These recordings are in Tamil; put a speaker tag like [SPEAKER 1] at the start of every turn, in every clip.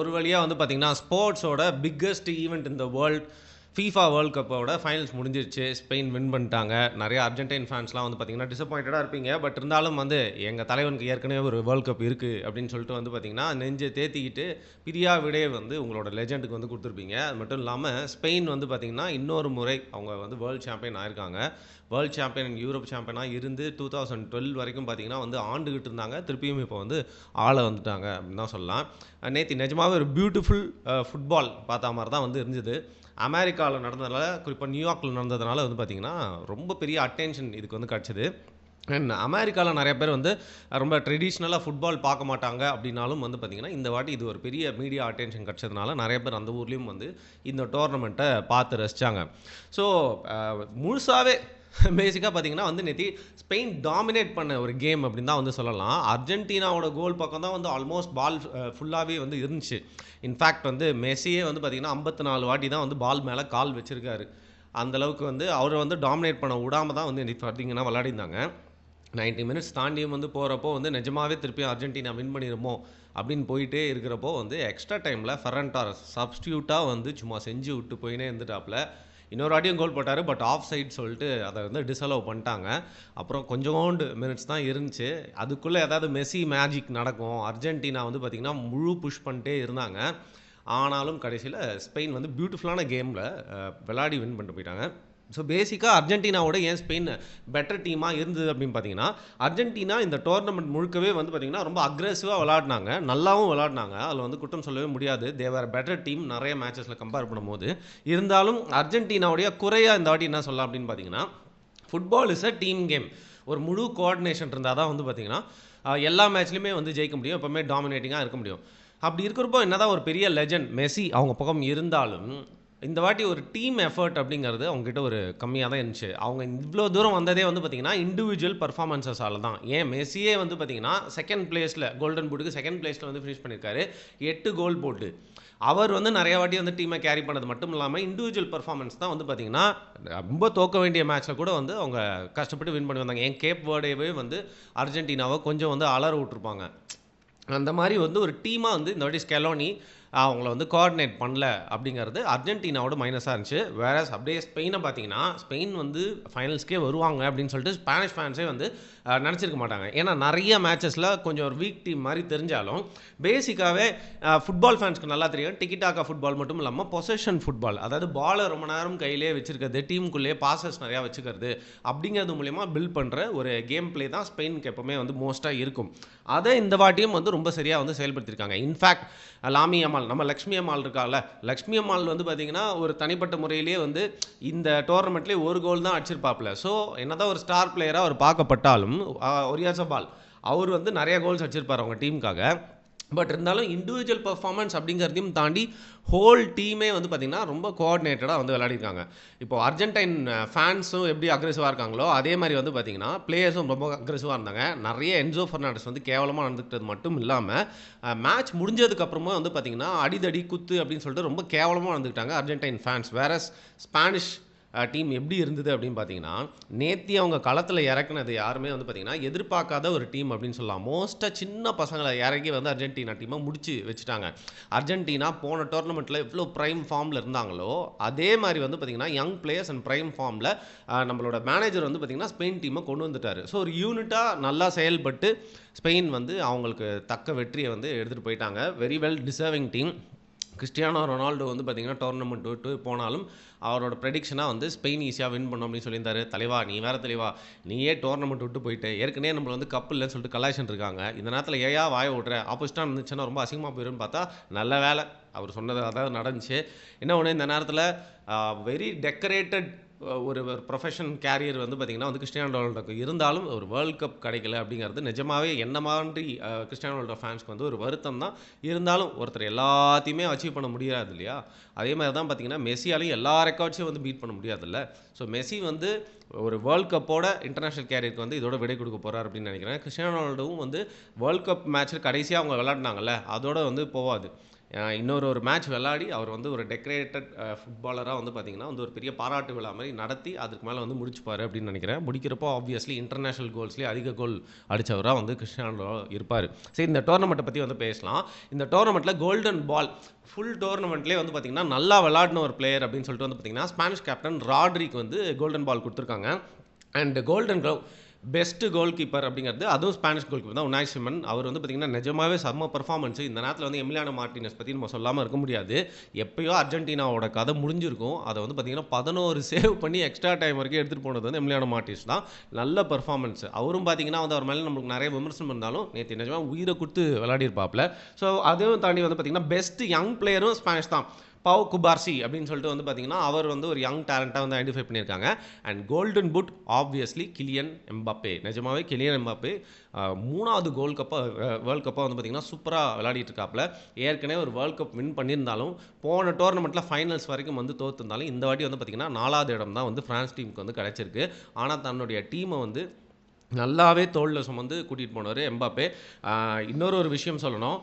[SPEAKER 1] ஒரு வழியா வந்து பார்த்தீங்கன்னா, ஸ்போர்ட்ஸோட biggest event in the world FIFA world கப்போட ஃபைனல்ஸ் முடிஞ்சிருச்சு. ஸ்பெயின் வின் பண்ணிட்டாங்க. நெறைய அர்ஜென்டைன் ஃபேன்ஸ்லாம் வந்து பார்த்தீங்கன்னா, டிசப்பாயிண்டடா இருப்பீங்க. பட் இருந்தாலும் வந்து எங்க தலைவனுக்கு ஏற்கனவே ஒரு வேர்ல்ட் கப் இருக்கு அப்படின்னு சொல்லிட்டு வந்து பார்த்தீங்கன்னா, நெஞ்ச தேத்திக்கிட்டு பிரியா விடை வந்து உங்களோட லெஜெண்டுக்கு வந்து குடுத்துருப்பீங்க. அது மட்டும் இல்லாம ஸ்பெயின் வந்து பார்த்தீங்கன்னா, இன்னொரு முறை அவங்க வந்து வேர்ல்ட் சாம்பியன் ஆயிருக்காங்க. வேர்ல்ட் சாம்பியன், யூரோப் சாம்பியனா இருந்து 2012 வரைக்கும் பார்த்தீங்கன்னா வந்து ஆண்டுகிட்டு இருந்தாங்க. திருப்பியும் இப்போ வந்து ஆள வந்துட்டாங்க அப்படின்னு தான் சொல்லலாம். நேத்து நிஜமாவே ஒரு பியூட்டிஃபுல் ஃபுட்பால் பார்த்த மாரி தான் வந்து இருந்தது. அமெரிக்கால நடந்ததுனால, குறிப்பா நியூயார்க்ல நடந்ததுனால வந்து பார்த்தீங்கன்னா, ரொம்ப பெரிய அட்டென்ஷன் இதுக்கு வந்து கிடைச்சது. அண்ட் அமெரிக்கால நெறைய பேர் வந்து ரொம்ப ட்ரெடிஷ்னலா ஃபுட்பால் பார்க்க மாட்டாங்க அப்படின்னாலும் வந்து பார்த்தீங்கன்னா, இந்த வாட்டி இது ஒரு பெரிய மீடியா அட்டென்ஷன் கிடைச்சதுனால, நெறைய பேர் அந்த ஊர்லயும் வந்து இந்த டோர்னமெண்ட்ட பார்த்து ரசிச்சாங்க. ஸோ அ முழுசாவே பேசிக்கா பார்த்தீங்கன்னா வந்து நேத்தி ஸ்பெயின் டாமினேட் பண்ண ஒரு கேம் அப்படின்னு தான் வந்து சொல்லலாம். அர்ஜென்டினாவோட கோல் பக்கம் தான் வந்து ஆல்மோஸ்ட் பால் ஃபுல்லாவே வந்து இருந்துச்சு. இன்ஃபாக்ட் வந்து மெஸ்ஸியே வந்து பார்த்தீங்கன்னா, 54 வாட்டி தான் வந்து பால் மேல கால் வச்சிருக்காரு. அந்த அளவுக்கு வந்து அவர வந்து டாமினேட் பண்ண விடாம தான் வந்து நேத்து பார்த்தீங்கன்னா விளையாடியிருந்தாங்க. 90 மினிட்ஸ் தாண்டியும் வந்து போறப்போ வந்து நிஜமாவே திருப்பியும் அர்ஜென்டினா வின் பண்ணிருமோ அப்படின்னு போயிட்டே இருக்கிறப்போ வந்து எக்ஸ்ட்ரா டைம்ல ஃபெர்ran டாரஸ் சப்ஸ்டிட்யூட்டா வந்து சும்மா செஞ்சு விட்டு போயினே இருந்துட்டாப்ல. இன்னொரு வாட்டியும் கோல் போட்டாரு. பட் ஆஃப் சைட் சொல்லிட்டு அத வந்து டிஸ்அலோவ் பண்ணிட்டாங்க. அப்புறம் கொஞ்சோண்டு மினிட்ஸ் தான் இருந்துச்சு. அதுக்குள்ள ஏதாவது மெஸ்ஸி மேஜிக் நடக்கும். அர்ஜென்டினா வந்து பார்த்தீங்கன்னா, முழு புஷ் பண்ணிட்டே இருந்தாங்க. ஆனாலும் கடைசியில ஸ்பெயின் வந்து பியூட்டிஃபுல்லான கேம்ல விளையாடி வின் பண்ணிட்டு போயிட்டாங்க. ஸோ பேசிக்கா அர்ஜென்டினாவோட ஏன் ஸ்பெயின் பெட்டர் டீமா இருந்தது அப்படின்னு பார்த்தீங்கன்னா, அர்ஜென்டினா இந்த டோர்னமெண்ட் முழுக்கவே வந்து பார்த்தீங்கன்னா, ரொம்ப அக்ரெசிவா விளையாடுனாங்க. நல்லாவும் விளையாடுனாங்க. அதில வந்து குற்றம் சொல்லவே முடியாது. தே ஆர் பெட்டர் டீம் நெறைய மேட்சஸ்ல கம்பேர் பண்ணும்போது. இருந்தாலும் அர்ஜென்டினாவுடைய குறையா இந்த வாட்டி என்ன சொல்லலாம் அப்படின்னு பார்த்தீங்கன்னா, football is a team game. ஒரு முழு கோஆர்டினேஷன் இருந்தா தான் வந்து பார்த்தீங்கன்னா, எல்லா மேட்ச்லயுமே வந்து ஜெயிக்க முடியும். எப்பவுமே டாமினேட்டிங்கா இருக்க முடியும். அப்படி இருக்கிறப்போ என்னதான் ஒரு பெரிய லெஜண்ட் மெஸ்ஸி அவங்க பக்கம் இருந்தாலும், இந்த வாட்டி ஒரு டீம் எஃபோர்ட் அப்படிங்கிறது அவங்ககிட்ட ஒரு கம்மியா தான் இருந்துச்சு. அவங்க இவ்ளோ தூரம் வந்ததே வந்து பார்த்தீங்கன்னா, இண்டிவிஜுவல் பெர்ஃபார்மன்ஸஸால தான். ஏன் மெஸ்ஸியே வந்து பார்த்தீங்கன்னா, 2ண்ட் பிளேஸ்ல கோல்டன் பூட்டுக்கு 2ண்ட் பிளேஸ்ல வந்து ஃபினிஷ் பண்ணியிருக்காரு. 8 கோல் போட்டு. அவர் வந்து நெறைய வாட்டி வந்து டீம கேரி பண்ணது மட்டும் இல்லாம, இண்டிவிஜுவல் பெர்ஃபார்மன்ஸ் தான் வந்து பார்த்தீங்கன்னா, ரொம்ப தோக்க வேண்டிய மேட்ச்ல கூட வந்து அவங்க கஷ்டப்பட்டு வின் பண்ணி வந்தாங்க. ஏன் கேப் வேர்டேவே வந்து அர்ஜென்டினாவ கொஞ்சம் வந்து அலற விட்டுருப்பாங்க. அந்த மாரி வந்து ஒரு டீமா வந்து இந்த வாட்டி ஸ்கெலோனி அவங்கள வந்து கோஆர்டினேட் பண்ணல அப்படிங்கிறது அர்ஜென்டினாவோட மைனஸா இருந்துச்சு. வேறஸ் அப்படியே ஸ்பெயின பார்த்தீங்கன்னா, ஸ்பெயின் வந்து ஃபைனல்ஸ்க்கே வருவாங்க அப்படின்னு சொல்லிட்டு ஸ்பானிஷ் ஃபேன்ஸே வந்து நெனச்சிருக்க மாட்டாங்க. ஏன்னா நெறைய மேட்சஸ்ல கொஞ்சம் ஒரு வீக் டீம் மாரி தெரிஞ்சாலும், பேசிக்காவே ஃபுட்பால் ஃபேன்ஸ்க்கு நல்லா தெரியும். டிக்கி டாக்கா ஃபுட்பால் மட்டும் இல்லாம பொசஷன் ஃபுட்பால். அதாவது பால ரொம்ப நேரம் கையிலேயே வச்சிருக்கிறது, டீமுக்குள்ளேயே பாசஸ் நெறையா வச்சுக்கிறது, அப்படிங்கிறது மூலியமா பில்ட் பண்ற ஒரு கேம் பிளே தான் ஸ்பெயினுக்கு எப்பவுமே வந்து மோஸ்ட்டா இருக்கும். அத இந்த வாட்டியும் வந்து ரொம்ப சரியா வந்து செயல்படுத்தியிருக்காங்க. இன்ஃபாக்ட் லாமி யமால் நம்ம லக்ஷ்மி அம்மாள் இருக்கால்ல, லக்ஷ்மி அம்மாள் வந்து பார்த்தீங்கன்னா, ஒரு தனிப்பட்ட முறையிலேயே வந்து இந்த டோர்னமெண்ட்லயே 1 கோல் தான் அடிச்சிருப்பாப்ல. ஸோ என்னதான் ஒரு ஸ்டார் பிளேயரா அவர் பார்க்கப்பட்டாலும், ஒரியாசபால் அவர் வந்து நெறைய கோல்ஸ் அடிச்சிருப்பாரு அவங்க டீமுக்காக. பட் இருந்தாலும் இண்டிவிஜுவல் பெர்ஃபார்மன்ஸ் அப்படிங்கிறதையும் தாண்டி ஹோல் டீமே வந்து பார்த்தீங்கன்னா, ரொம்ப கோஆர்டினேட்டடா வந்து விளையாடிருக்காங்க. இப்போ அர்ஜென்டைன் ஃபேன்ஸும் எப்படி அக்ரெசிவா இருக்காங்களோ, அதே மாரி வந்து பார்த்தீங்கன்னா, பிளேயர்ஸும் ரொம்ப அக்ரெசிவா இருந்தாங்க. நெறைய என்சோ பெர்னாண்டஸ் வந்து கேவலமா நடந்துக்கிட்டது மட்டும் இல்லாம, மேட்ச் முடிஞ்சதுக்கு அப்புறமா வந்து பார்த்தீங்கன்னா, அடிதடி, குத்து அப்படின்னு சொல்லிட்டு ரொம்ப கேவலமா நடந்துக்கிட்டாங்க அர்ஜென்டைன் ஃபேன்ஸ். வேறஸ் ஸ்பானிஷ் டீம் எப்படி இருந்தது அப்படின்னு பார்த்தீங்கன்னா, நேத்தி அவங்க களத்தில இறக்குனது யாருமே வந்து பார்த்தீங்கன்னா, எதிர்பார்க்காத ஒரு டீம் அப்படின்னு சொல்லலாம். மோஸ்ட்டா சின்ன பசங்கள இறக்கி வந்து அர்ஜென்டினா டீம முடிச்சு வச்சுட்டாங்க. அர்ஜென்டினா போன டோர்னமெண்ட்ல எவ்வளோ பிரைம் ஃபார்ம்ல இருந்தாங்களோ, அதே மாரி வந்து பார்த்தீங்கன்னா, யங் பிளேயர்ஸ் அண்ட் பிரைம் ஃபார்ம்ல நம்மளோட மேனேஜர் வந்து பார்த்தீங்கன்னா, ஸ்பெயின் டீம கொண்டு வந்துட்டாரு. ஸோ ஒரு யூனிட்டா நல்லா செயல்பட்டு, ஸ்பெயின் வந்து அவங்களுக்கு தக்க வெற்றிய வந்து எடுத்துட்டு போயிட்டாங்க. Very well deserving team. Cristiano Ronaldo வந்து பார்த்தீங்கன்னா, டோர்னமெண்ட் விட்டு போனாலும், அவரோட ப்ரெடிக்ஷனா வந்து ஸ்பெயின் ஈஸியா வின் பண்ணும் அப்படின்னு சொல்லியிருந்தாரு. தலைவா நீ வேற தலைவா, நீயே டோர்னமெண்ட் விட்டு போயிட்ட. ஏற்கனவே நம்மள வந்து கப் இல்லன்னு சொல்லிட்டு கலாய்ச்சிட்டு இருக்காங்க. இந்த நேரத்தில ஏன்யா வாய விடுற? ஆப்போசிட்டா இருந்துச்சுன்னா ரொம்ப அசிங்கமா போயிரும்னு பார்த்தா, நல்ல வேளை அவர் சொன்னது அதாவது நடந்துச்சு. என்ன ஒண்ணு இந்த நேரத்தில வெரி டெக்கரேட்டட் ஒரு ப்ரொஃபஷன் கேரியர் வந்து பார்த்தீங்கன்னா வந்து கிறிஸ்டியானோ ரொனால்டோக்கு இருந்தாலும், ஒரு வேர்ல்ட் கப் கிடைக்கல அப்படிங்கிறது நிஜமாவே என்ன மாதிரி கிறிஸ்டியானோ ரொனால்டோ ஃபேன்ஸ்க்கு வந்து ஒரு வருத்தம் தான். இருந்தாலும் ஒருத்தர் எல்லாத்தையுமே அச்சீவ் பண்ண முடியாது இல்லையா? அதே மாரி தான் பார்த்தீங்கன்னா, மெஸ்ஸியாலயும் எல்லா ரெக்கார்ட்ஸையும் வந்து பீட் பண்ண முடியாதுல்ல. ஸோ மெஸ்ஸி வந்து ஒரு வேர்ல்ட் கப்போட இன்டர்நேஷனல் கேரியருக்கு வந்து இதோட விடை கொடுக்க போறார் அப்படின்னு நினைக்கிறேன். கிறிஸ்டியானோ ரொனால்டோவும் வந்து வேர்ல்ட் கப் மேட்ச்ல கடைசியா அவங்க விளையாடுனாங்கல்ல, அதோட வந்து போவாது. இன்னொரு ஒரு மேட்ச் விளையாடி அவர் வந்து ஒரு டெக்கரேட்டட் ஃபுட்பாலராக வந்து பார்த்தீங்கன்னா வந்து ஒரு பெரிய பாராட்டு விழா மாதிரி நடத்தி அதுக்கு மேலே வந்து முடிச்சுப்பார் அப்படின்னு நினைக்கிறேன். முடிக்கிறப்போ ஆப்வியஸ்லி இன்டர்நேஷனல் கோல்ஸ்லேயே அதிக கோல் அடித்தவராக வந்து கிறிஸ்டியானோ இருப்பார். சரி, இந்த டோர்னமெண்ட்டை பற்றி வந்து பேசலாம். இந்த டோர்னமெண்ட்டில் கோல்டன் பால் ஃபுல் டோர்னமெண்ட்லேயே வந்து பார்த்தீங்கன்னா நல்லா விளையாடின ஒரு பிளேயர் அப்படின்னு சொல்லிட்டு வந்து பார்த்தீங்கன்னா ஸ்பானிஷ் கேப்டன் ராட்ரிக்கு வந்து கோல்டன் பால் கொடுத்துருக்காங்க. And golden glove best goal keeper அப்படிங்கிறது அதுவும் ஸ்பானிஷ் கோல் கீப்பர் தான் உனாய் சிமன். அவர் வந்து பார்த்தீங்கன்னா நிஜமாவே செம்ம பர்ஃபார்மன்ஸ். இந்த நேரத்தில் வந்து எமிலியானோ மார்டினஸ் பற்றி நம்ம சொல்லாமல் இருக்க முடியாது. எப்பயோ அர்ஜென்டினாவோட கதை முடிஞ்சிருக்கும். அதை வந்து பார்த்தீங்கன்னா 11 சேவ் பண்ணி எக்ஸ்ட்ரா டைம் வரைக்கும் எடுத்துகிட்டு போனது வந்து எமிலியானோ மார்டினஸ் தான். நல்ல பர்ஃபார்மன்ஸ். அவரும் பார்த்தீங்கன்னா வந்து அவர் மேலே நம்மளுக்கு நிறைய விமர்சனம் இருந்தாலும் நேற்று நிஜமாக உயிரை கொடுத்து விளையாடிருப்பாப்ல. ஸோ அதையும் தாண்டி வந்து பார்த்தீங்கன்னா பெஸ்ட் யங் பிளேயரும் ஸ்பானிஷ் தான். பவு குபார்சி அப்படின்னு சொல்லிட்டு வந்து பார்த்தீங்கன்னா அவர் வந்து ஒரு யங் டேலண்ட்டாக வந்து ஐடென்டிஃபை பண்ணியிருக்காங்க. And golden boot obviously Kylian Mbappe. நிஜமாவே கிலியன் எம்பாப்பே 3வது வேர்ல்ட் கப்பாக வந்து பார்த்தீங்கன்னா சூப்பராக விளையாடிட்டு இருக்காப்புல. ஏற்கனவே ஒரு வேர்ல்ட் கப் வின் பண்ணியிருந்தாலும் போன டோர்னமெண்ட்டில் ஃபைனல்ஸ் வரைக்கும் வந்து தோற்றுருந்தாலும் இந்த வாட்டி வந்து பார்த்தீங்கன்னா 4வது இடம் தான் வந்து ஃப்ரான்ஸ் டீமுக்கு வந்து கிடச்சிருக்கு. ஆனால் தன்னுடைய டீமை வந்து நல்லாவே தோளில் சுமந்து கூட்டிகிட்டு போனவர் எம்பாப்பே. இன்னொரு ஒரு விஷயம் சொல்லணும்.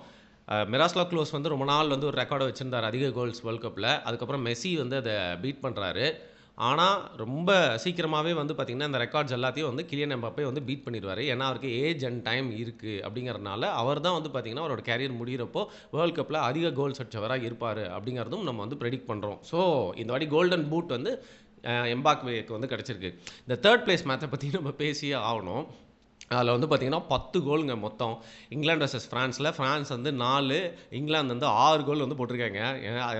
[SPEAKER 1] மிராஸ்லாவ் க்ளோஸ் வந்து ரொம்ப நாள் வந்து ஒரு ரெக்கார்டை வச்சுருந்தார் அதிக கோல்ஸ் வேர்ல்ட் கப்பில். அதுக்கப்புறம் மெஸ்ஸி வந்து அதை பீட் பண்ணுறாரு. ஆனால் ரொம்ப சீக்கிரமாகவே வந்து பார்த்திங்கன்னா இந்த ரெக்கார்ட்ஸ் எல்லாத்தையும் வந்து கிலியன் எம்பாப்பே வந்து பீட் பண்ணிடுவார். ஏன்னா அவருக்கு ஏஜ் அண்ட் டைம் இருக்குது அப்படிங்கிறதுனால அவர் தான் வந்து பார்த்திங்கன்னா அவரோட கேரியர் முடிகிறப்போ வேர்ல்ட் கப்பில் அதிக கோல்ஸ் அடிச்சவராக இருப்பார் அப்படிங்கிறதும் நம்ம வந்து ப்ரெடிக்ட் பண்ணுறோம். ஸோ இந்த வாட்டி கோல்டன் பூட் வந்து எம்பாப்பேக்கு வந்து கிடச்சிருக்கு. இந்த தேர்ட் பிளேஸ் மேட்சை பற்றி நம்ம பேசியே ஆகணும். அதில் வந்து பார்த்திங்கன்னா 10 கோலுங்க மொத்தம். இங்கிலாந்து வர்சஸ் ஃப்ரான்ஸில் ஃப்ரான்ஸ் வந்து 4, இங்கிலாந்து வந்து 6 கோல் வந்து போட்டிருக்காங்க.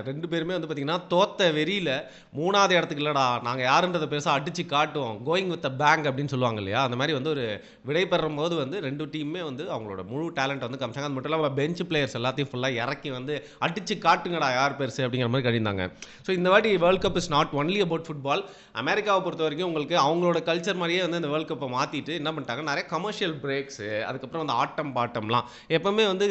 [SPEAKER 1] 2 பேருமே வந்து பார்த்திங்கன்னா தோத்த வெறியில் 3வது இடத்துக்கு இல்லைடா நாங்கள் யாருன்றதை பெருசாக அடித்து காட்டுவோம், கோயிங் வித் அ பேங்க் அப்படின்னு சொல்லுவாங்க இல்லையா, அந்த மாதிரி வந்து ஒரு விடை பெறும் போது வந்து 2 டீமுமே வந்து அவங்களோட முழு டேலண்ட் வந்து காமிச்சாங்க. அது மட்டும் இல்லாமல் பெஞ்ச் பிளேயர்ஸ் எல்லாத்தையும் ஃபுல்லாக இறக்கி வந்து அடித்து காட்டுங்கடா யார் பெருசு அப்படிங்கிற மாதிரி கழிந்தாங்க. ஸோ இந்த வாட்டி world cup is not only about football. அமெரிக்காவை பொறுத்த வரைக்கும் உங்களுக்கு அவங்களோட கல்ச்சர் மாதிரியே வந்து இந்த வேர்ல்ட் கப்பை மாற்றிட்டு என்ன பண்ணிட்டாங்க, நிறைய கமர்ஷியல் பிரேக்ஸு, அதுக்கப்புறம் வந்து ஆட்டம் பாட்டம்லாம் எப்பவுமே வந்து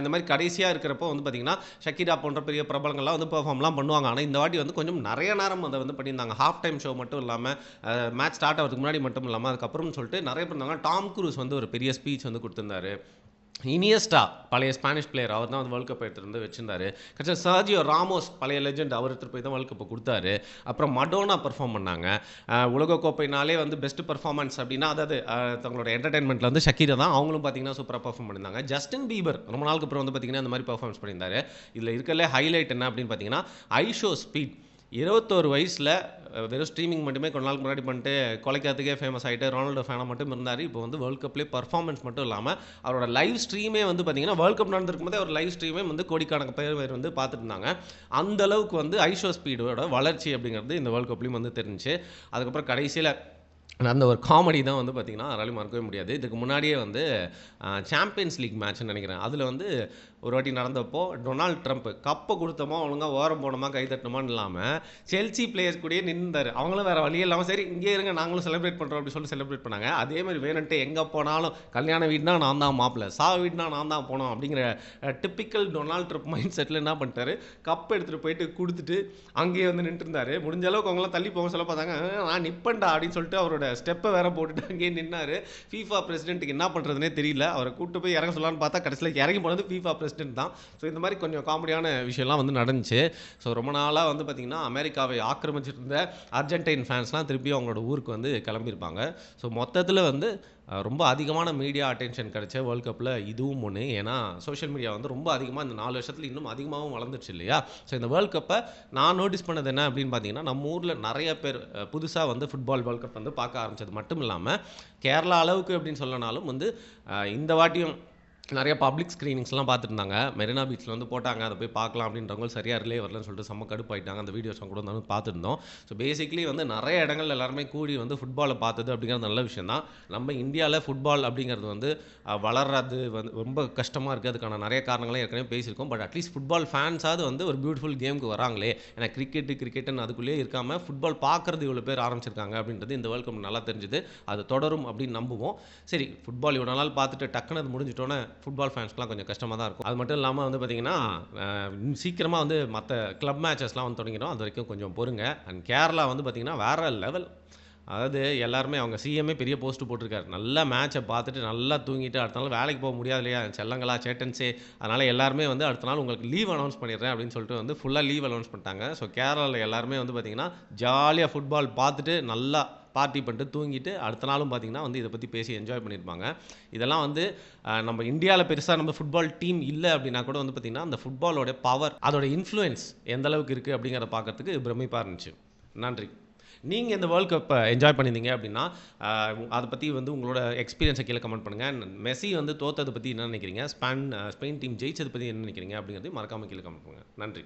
[SPEAKER 1] இந்த மாதிரி கடைசியாக இருக்கிறப்போ வந்து பார்த்தீங்கன்னா ஷக்கீரா போன்ற பெரிய பிரபலங்கள்லாம் வந்து பெர்ஃபார்ம்லாம் பண்ணுவாங்க. ஆனால் இந்த வாட்டி வந்து கொஞ்சம் நிறைய நேரம் அதை வந்து பண்ணியிருந்தாங்க. ஹாஃப் டைம் ஷோ மட்டும் இல்லாமல் மேட்ச் ஸ்டார்ட் ஆகிறதுக்கு முன்னாடி மட்டும் இல்லாமல் அதுக்கப்புறம்னு சொல்லிட்டு நிறைய பேர் இருந்தாங்க. டாம் க்ரூஸ் வந்து ஒரு பெரிய ஸ்பீச் வந்து கொடுத்துருந்தாரு. இனியஸ்டா பழைய ஸ்பானிஷ் பிளேயர் அவர் தான் வந்து வேர்ல்ட் கப் எடுத்துகிட்டு வந்து வச்சிருந்தாரு. கட்சி சர்ஜியோ ராமோஸ் பழைய லெஜெண்ட் அவர் எடுத்துகிட்டு போய் தான் வேர்ல்ட் கப்பை கொடுத்தாரு. அப்புறம் மடோனா பெர்ஃபார்ம் பண்ணாங்க. உலகக்கோப்பைனாலே வந்து பெஸ்ட் பெர்ஃபார்மன்ஸ் அப்படின்னா அதாவது தங்களோட என்டர்டைன்மெண்ட்டில் வந்து ஷக்கீரா தான். அவங்களும் பார்த்தீங்கன்னா சூப்பராக பெர்ஃபார்ம் பண்ணியிருந்தாங்க. ஜஸ்டின் பீபர் ரொம்ப நாளுக்கு அப்புறம் வந்து பார்த்தீங்கன்னா இந்த மாதிரி பெர்ஃபார்மன்ஸ் பண்ணியிருந்தாரு. இதில் இருக்கலே ஹைலைட் என்ன அப்படின்னு பார்த்தீங்கன்னா ஐஷோ ஸ்பீட். 21 வயசில் வெறும் ஸ்ட்ரீமிங் மட்டுமே கொஞ்ச நாளுக்கு முன்னாடி பண்ணிட்டு கொலைக்காத்துக்கே ஃபேமஸ் ஆகிட்டு ரொனால்டோ ஃபேனாக மட்டும் இருந்தார். இப்போ வந்து வேர்ல்ட் கப்லேயே பர்ஃபார்மன்ஸ் மட்டும் இல்லாமல் அவரோட லைவ் ஸ்ட்ரீமே வந்து பார்த்தீங்கன்னா வேர்ல்ட் கப் நடந்திருக்கும் போதே ஒரு லைவ் ஸ்ட்ரீமே வந்து கோடிக்கணக்கு பேர் வந்து பார்த்துட்டு இருந்தாங்க. அந்த அளவுக்கு வந்து ஐஷோ ஸ்பீடோட வளர்ச்சி அப்படிங்கிறது இந்த வேர்ல்ட் கப்லேயும் வந்து தெரிஞ்சு. அதுக்கப்புறம் கடைசியில் அந்த ஒரு காமெடி தான் வந்து பார்த்திங்கன்னா யாராலையும் மறக்கவே முடியாது. இதுக்கு முன்னாடியே வந்து சாம்பியன்ஸ் லீக் மேட்ச்னு நினைக்கிறேன். அதில் வந்து ஒரு வாட்டி நடந்தப்போ டொனால்ட் ட்ரம்ப் கப்பை கொடுத்தோமா ஒழுங்காக ஓரம் போனோமா கை தட்டணுமான்னு இல்லாமல் செல்சி பிளேயர்ஸ் கூடயே நின்றார். அவங்களும் வேறு வழியே இல்லாமல் சரி இங்கே இருங்க நாங்களும் செலிப்ரேட் பண்ணுறோம் அப்படின்னு சொல்லி செலிப்ரேட் பண்ணாங்க. அதே மாதிரி வேணுன்ட்டு எங்கே போனாலும் கல்யாண வீடுனா நான் தான் மாப்பிள்ளை, வீடுனா நான் தான் போனோம் அப்படிங்கிற typical Donald Trump mind settle என்ன பண்ணிட்டாரு, கப் எடுத்துகிட்டு போயிட்டு கொடுத்துட்டு அங்கேயே வந்து நின்று இருந்தார். முடிஞ்ச அளவுக்கு அவங்களாம் தள்ளி போக சொல்ல பார்த்தாங்க. நான் நிப்பண்டா அப்படின்னு சொல்லிட்டு அவரோட ஸ்டெப்பை வேற போட்டுட்டு அங்கேயே நின்னாரு. ஃபீஃபா பிரசிடென்ட்டுக்கு என்ன பண்ணுறதுனே தெரியல. அவரை கூப்பிட்டு போய் இறங்க சொல்லலான்னு பார்த்தா கடைசியில் இறங்கி போனது ஃபீஃபா பிரசிடென்ட் தான். ஸோ இந்த மாதிரி கொஞ்சம் காமெடியான விஷயம்லாம் வந்து நடந்துச்சு. ஸோ ரொம்ப நாளாக வந்து பார்த்திங்கன்னா அமெரிக்காவை ஆக்கிரமிச்சிட்டு இருந்த அர்ஜென்டைன் ஃபேன்ஸ்லாம் திருப்பி அவங்களோட ஊருக்கு வந்து கிளம்பியிருப்பாங்க. ஸோ மொத்தத்தில் வந்து ரொம்ப அதிகமான மீடியா அட்டென்ஷன் கிடைச்ச வேர்ல்ட் கப்பில் இதுவும் ஒன்று. ஏன்னா சோஷியல் மீடியா வந்து ரொம்ப அதிகமாக இந்த 4 வருஷத்தில் இன்னும் அதிகமாகவும் வளர்ந்துருச்சு இல்லையா. ஸோ இந்த வேர்ல்ட் கப்பை நான் நோட்டீஸ் பண்ணது என்ன அப்படின்னு பார்த்தீங்கன்னா நம்ம ஊரில் நிறைய பேர் புதுசாக வந்து ஃபுட்பால் வேர்ல்ட் கப் வந்து பார்க்க ஆரம்பித்தது மட்டும் இல்லாமல் கேரளா அளவுக்கு அப்படின்னு சொல்லனாலும் வந்து இந்த வாட்டியும் நிறைய பப்ளிக் ஸ்க்ரீனிங்ஸ்லாம் பார்த்துருந்தாங்க. மெரினா பீச்சில் வந்து போட்டாங்க, அதை போய் பார்க்கலாம் அப்படின்றவங்க சரியாக ரிலே வரலன்னு சொல்லிட்டு செம்ம கடுப்பாயிட்டாங்க. அந்த வீடியோஸ் கூட வந்து பார்த்துருந்தோம். ஸோ பேசிக்லி வந்து நிறைய இடங்கள் எல்லாருமே கூடி வந்து ஃபுட்பாலை பார்த்தது அப்படிங்கிறது நல்ல விஷயம் தான். நம்ம இந்தியாவில் ஃபுட்பால் அப்படிங்கிறது வந்து வளர்றது வந்து ரொம்ப கஷ்டமாக இருக்குது. அதுக்கான நிறைய காரணங்களையும் ஏற்கனவே பேசியிருக்கோம். பட் அட்லீஸ்ட் ஃபுட்பால் ஃபேன்ஸாவது வந்து ஒரு பியூட்டிஃபுல் கேமுக்கு வராங்களே. ஏன்னா கிரிக்கெட்டுன்னு அதுக்குள்ளேயே இருக்காமல் ஃபுட்பால் பார்க்குறது இவ்வளோ பேர் ஆரம்பிச்சிருக்காங்க அப்படின்றது இந்த வேர்ல்ட் கப் நல்லா தெரிஞ்சுது. அது தொடரும் அப்படின்னு நம்புவோம். சரி, ஃபுட்பால் இவ்வளோ நாள் பார்த்துட்டு டக்குன்னு அது முடிஞ்சிட்டோன்னே ஃபுட்பால் ஃபேன்ஸ்க்குலாம் கொஞ்சம் கஷ்டமாக தான் இருக்கும். அது மட்டும் இல்லாமல் வந்து பார்த்திங்கன்னா சீக்கிரமாக வந்து மற்ற கிளப் மேட்சஸ்லாம் வந்து தொடங்கிடும். அது வரைக்கும் கொஞ்சம் பொறுங்க. அண்ட் கேரளா வந்து பார்த்திங்கன்னா வேறு லெவல் அதாவது எல்லாருமே அவங்க சிஎம்ஏ பெரிய போஸ்ட் போட்டிருக்காரு. நல்லா மேட்சை பார்த்துட்டு நல்லா தூங்கிட்டு அடுத்த நாள் வேலைக்கு போக முடியாது இல்லையா செல்லங்களா சேட்டன்ஸே. அதனால் எல்லாருமே வந்து அடுத்த நாள் உங்களுக்கு லீவ் அனௌன்ஸ் பண்ணிடுறேன் அப்படின்னு சொல்லிட்டு வந்து ஃபுல்லாக லீவ் அனௌன்ஸ் பண்ணிட்டாங்க. ஸோ கேரளாவில் எல்லாருமே வந்து பார்த்திங்கன்னா ஜாலியாக ஃபுட்பால் பார்த்துட்டு நல்லா பார்ட்டி பண்ணிட்டு தூங்கிட்டு அடுத்த நாளும் பார்த்திங்கன்னா வந்து இதை பற்றி பேசி என்ஜாய் பண்ணியிருப்பாங்க. இதெல்லாம் வந்து நம்ம இந்தியாவில் பெருசாக நம்ம ஃபுட்பால் டீம் இல்லை அப்படின்னா கூட வந்து பார்த்திங்கன்னா அந்த ஃபுட்பாலோட பவர் அதோட இன்ஃப்ளூயன்ஸ் எந்த அளவுக்கு இருக்குது அப்படிங்கிறத பார்க்கறதுக்கு பிரமிப்பாக இருந்துச்சு. நன்றி. நீங்கள் இந்த வேர்ல்ட் கப்பை என்ஜாய் பண்ணியிருந்தீங்க அப்படின்னா அதை பற்றி வந்து உங்களோட எக்ஸ்பீரியன்ஸை கீழே கமெண்ட் பண்ணுங்கள். மெஸ்ஸி வந்து தோத்ததை பற்றி என்ன நினைக்கிறீங்க, ஸ்பெயின் டீம் ஜெயிச்சதை பற்றி என்ன நினைக்கிறீங்க அப்படிங்கிறதையும் மறக்காமல் கீழே கமெண்ட் பண்ணுங்கள். நன்றி.